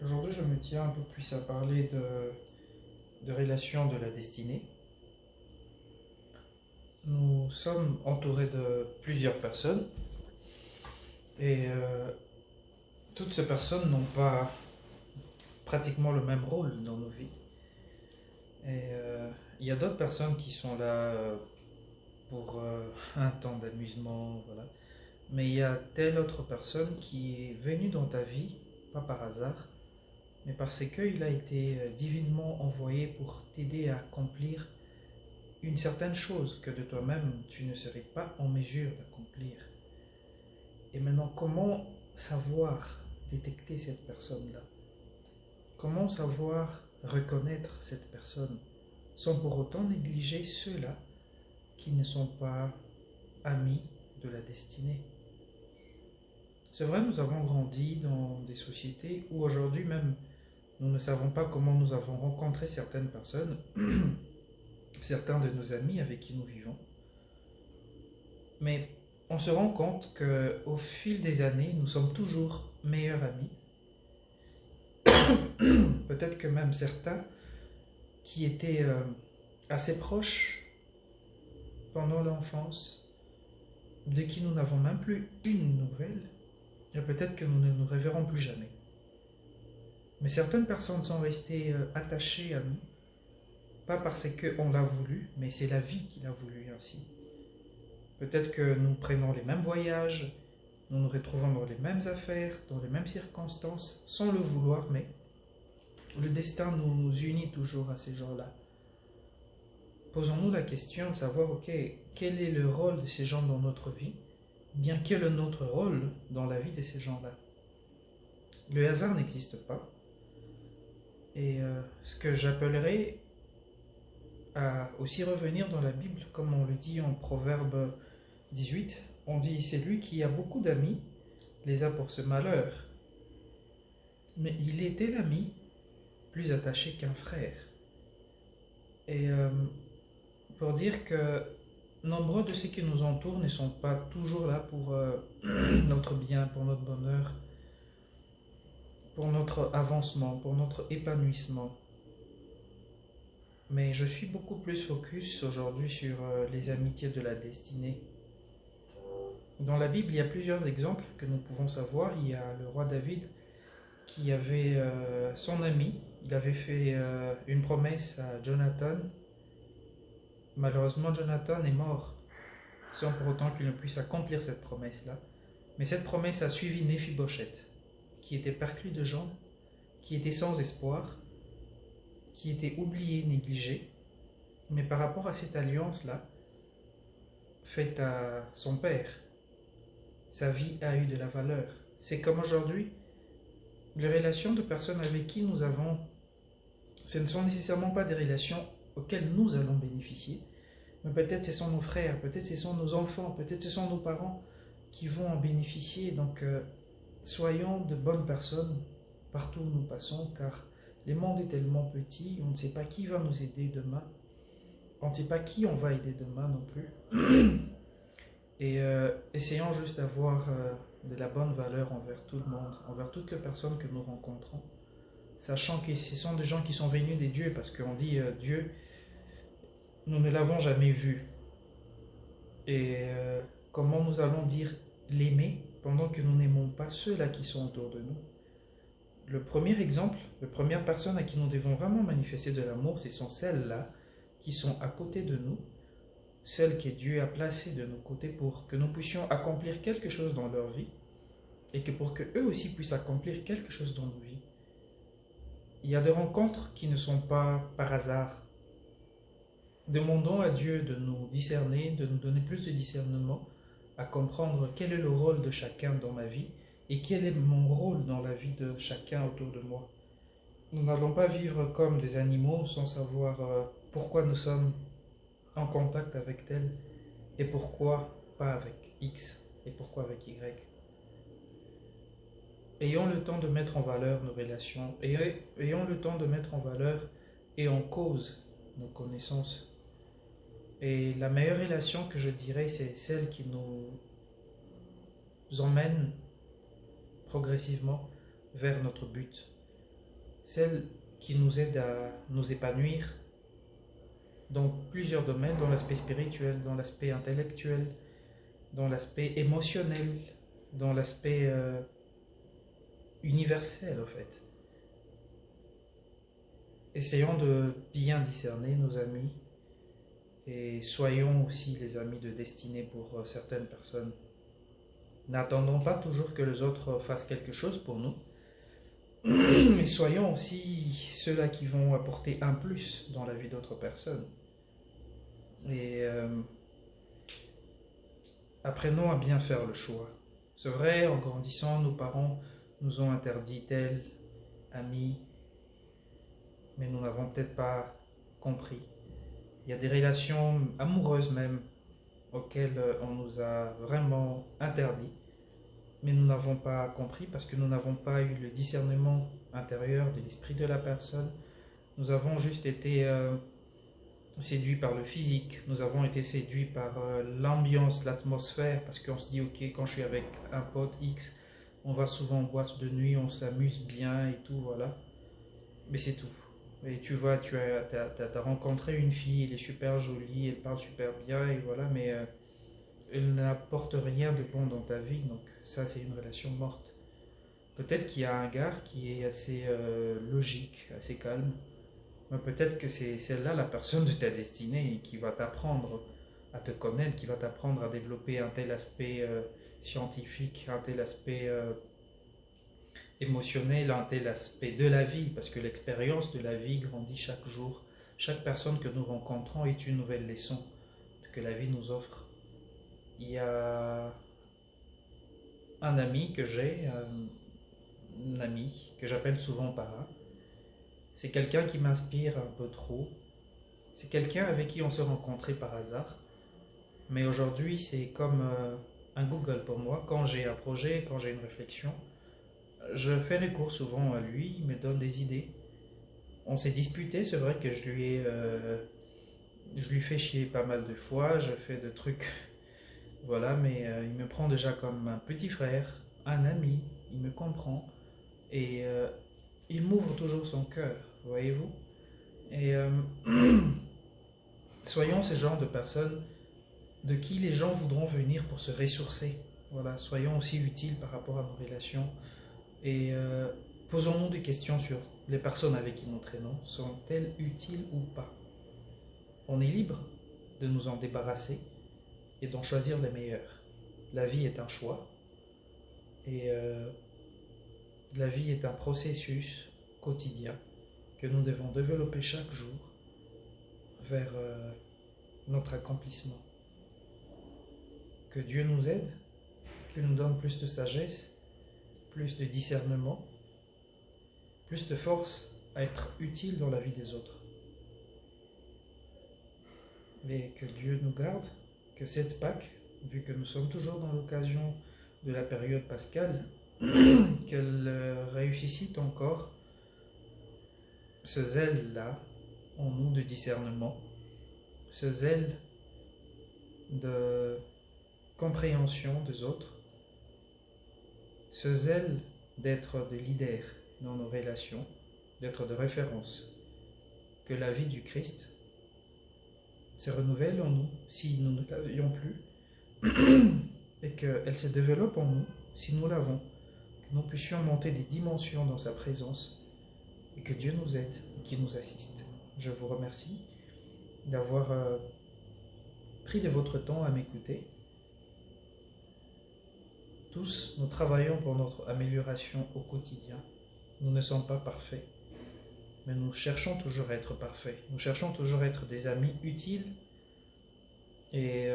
Aujourd'hui, je me tiens un peu plus à parler de relations de la destinée. Nous sommes entourés de plusieurs personnes et toutes ces personnes n'ont pas pratiquement le même rôle dans nos vies. Et il y a d'autres personnes qui sont là pour un temps d'amusement, voilà. Mais il y a telle autre personne qui est venue dans ta vie, pas par hasard, mais parce qu'il a été divinement envoyé pour t'aider à accomplir une certaine chose que de toi-même tu ne serais pas en mesure d'accomplir. Et maintenant, comment savoir détecter cette personne-là? Comment savoir reconnaître cette personne sans pour autant négliger ceux-là qui ne sont pas amis de la destinée? C'est vrai, nous avons grandi dans des sociétés où aujourd'hui même nous ne savons pas comment nous avons rencontré certaines personnes, certains de nos amis avec qui nous vivons. Mais on se rend compte qu'au fil des années, nous sommes toujours meilleurs amis. Peut-être que même certains qui étaient assez proches pendant l'enfance, de qui nous n'avons même plus une nouvelle, et peut-être que nous ne nous reverrons plus jamais. Mais certaines personnes sont restées attachées à nous, pas parce qu'on l'a voulu, mais c'est la vie qui l'a voulu ainsi. Peut-être que nous prenons les mêmes voyages, nous nous retrouvons dans les mêmes affaires, dans les mêmes circonstances, sans le vouloir, mais le destin nous unit toujours à ces gens-là. Posons-nous la question de savoir, ok, quel est le rôle de ces gens dans notre vie? Bien quel est notre rôle dans la vie de ces gens-là? Le hasard n'existe pas. Et ce que j'appellerais à aussi revenir dans la Bible, comme on le dit en Proverbe 18, on dit c'est lui qui a beaucoup d'amis, les a pour ce malheur. Mais il était l'ami plus attaché qu'un frère. Et pour dire que nombreux de ceux qui nous entourent ne sont pas toujours là pour notre bien, pour notre bonheur, pour notre avancement, pour notre épanouissement. Mais je suis beaucoup plus focus aujourd'hui sur les amitiés de la destinée. Dans la Bible, il y a plusieurs exemples que nous pouvons savoir. Il y a le roi David qui avait son ami. Il avait fait une promesse à Jonathan. Malheureusement, Jonathan est mort, sans pour autant qu'il ne puisse accomplir cette promesse-là. Mais cette promesse a suivi Néphi-Bosheth, qui était perclus de jambes, qui était sans espoir, qui était oublié, négligé. Mais par rapport à cette alliance-là, faite à son père, sa vie a eu de la valeur. C'est comme aujourd'hui, les relations de personnes avec qui nous avons, ce ne sont nécessairement pas des relations auxquelles nous allons bénéficier, mais peut-être ce sont nos frères, peut-être ce sont nos enfants, peut-être ce sont nos parents qui vont en bénéficier. Donc, soyons de bonnes personnes partout où nous passons, car le monde est tellement petit, on ne sait pas qui va nous aider demain, on ne sait pas qui on va aider demain non plus. Et essayons juste d'avoir de la bonne valeur envers tout le monde, envers toutes les personnes que nous rencontrons, sachant que ce sont des gens qui sont venus des dieux, parce qu'on dit Dieu, nous ne l'avons jamais vu. Et comment nous allons dire l'aimer pendant que nous n'aimons pas ceux-là qui sont autour de nous? Le premier exemple, la première personne à qui nous devons vraiment manifester de l'amour, ce sont celles-là qui sont à côté de nous, celles que Dieu a placées de nos côtés pour que nous puissions accomplir quelque chose dans leur vie et que pour qu'eux aussi puissent accomplir quelque chose dans nos vies. Il y a des rencontres qui ne sont pas par hasard. Demandons à Dieu de nous discerner, de nous donner plus de discernement, à comprendre quel est le rôle de chacun dans ma vie et quel est mon rôle dans la vie de chacun autour de moi. Nous n'allons pas vivre comme des animaux sans savoir pourquoi nous sommes en contact avec tel et pourquoi pas avec X et pourquoi avec Y. Ayons le temps de mettre en valeur nos relations, ayons le temps de mettre en valeur et en cause nos connaissances. Et la meilleure relation que je dirais, c'est celle qui nous emmène progressivement vers notre but. celle qui nous aide à nous épanouir dans plusieurs domaines, dans l'aspect spirituel, dans l'aspect intellectuel, dans l'aspect émotionnel, dans l'aspect universel en fait. Essayons de bien discerner nos amis et soyons aussi les amis de destinée pour certaines personnes. N'attendons pas toujours que les autres fassent quelque chose pour nous, mais soyons aussi ceux-là qui vont apporter un plus dans la vie d'autres personnes. Et apprenons à bien faire le choix. C'est vrai, en grandissant, nos parents nous ont interdit tel ami, mais nous n'avons peut-être pas compris. Il y a des relations amoureuses même auxquelles on nous a vraiment interdit, mais nous n'avons pas compris parce que nous n'avons pas eu le discernement intérieur de l'esprit de la personne. Nous avons juste été séduits par le physique, nous avons été séduits par l'ambiance, l'atmosphère, parce qu'on se dit ok, quand je suis avec un pote X, on va souvent en boîte de nuit, on s'amuse bien et tout, voilà. Mais c'est tout. Et tu vois, tu as rencontré une fille, elle est super jolie, elle parle super bien, et voilà, mais elle n'apporte rien de bon dans ta vie, donc ça c'est une relation morte. Peut-être qu'il y a un gars qui est assez logique, assez calme, mais peut-être que c'est celle-là la personne de ta destinée qui va t'apprendre à te connaître, qui va t'apprendre à développer un tel aspect scientifique, un tel aspect émotionnel, un tel aspect de la vie, parce que l'expérience de la vie grandit chaque jour. Chaque personne que nous rencontrons est une nouvelle leçon que la vie nous offre. Il y a un ami que j'ai, un ami que j'appelle souvent parrain. C'est quelqu'un qui m'inspire un peu trop. C'est quelqu'un avec qui on s'est rencontré par hasard. Mais aujourd'hui, c'est comme un Google pour moi. Quand j'ai un projet, quand j'ai une réflexion, je fais recours souvent à lui, il me donne des idées. On s'est disputé, c'est vrai que je lui fais chier pas mal de fois, je fais de trucs, voilà, mais il me prend déjà comme un petit frère, un ami, il me comprend et il m'ouvre toujours son cœur, voyez-vous. Et soyons ce genre de personnes de qui les gens voudront venir pour se ressourcer. Voilà, soyons aussi utiles par rapport à nos relations. Et posons-nous des questions sur les personnes avec qui nous traînons. Sont-elles utiles ou pas? On est libre de nous en débarrasser et d'en choisir les meilleurs. La vie est un choix. Et la vie est un processus quotidien que nous devons développer chaque jour vers notre accomplissement. Que Dieu nous aide, qu'il nous donne plus de sagesse, plus de discernement, plus de force à être utile dans la vie des autres. Et que Dieu nous garde, que cette Pâque, vu que nous sommes toujours dans l'occasion de la période pascale, qu'elle réussisse encore ce zèle-là en nous de discernement, ce zèle de compréhension des autres, ce zèle d'être de leader dans nos relations, d'être de référence, que la vie du Christ se renouvelle en nous si nous ne l'avions plus et qu'elle se développe en nous si nous l'avons, que nous puissions monter des dimensions dans sa présence et que Dieu nous aide et qu'il nous assiste. Je vous remercie d'avoir pris de votre temps à m'écouter. Tous, nous travaillons pour notre amélioration au quotidien. Nous ne sommes pas parfaits, mais nous cherchons toujours à être parfaits. Nous cherchons toujours à être des amis utiles et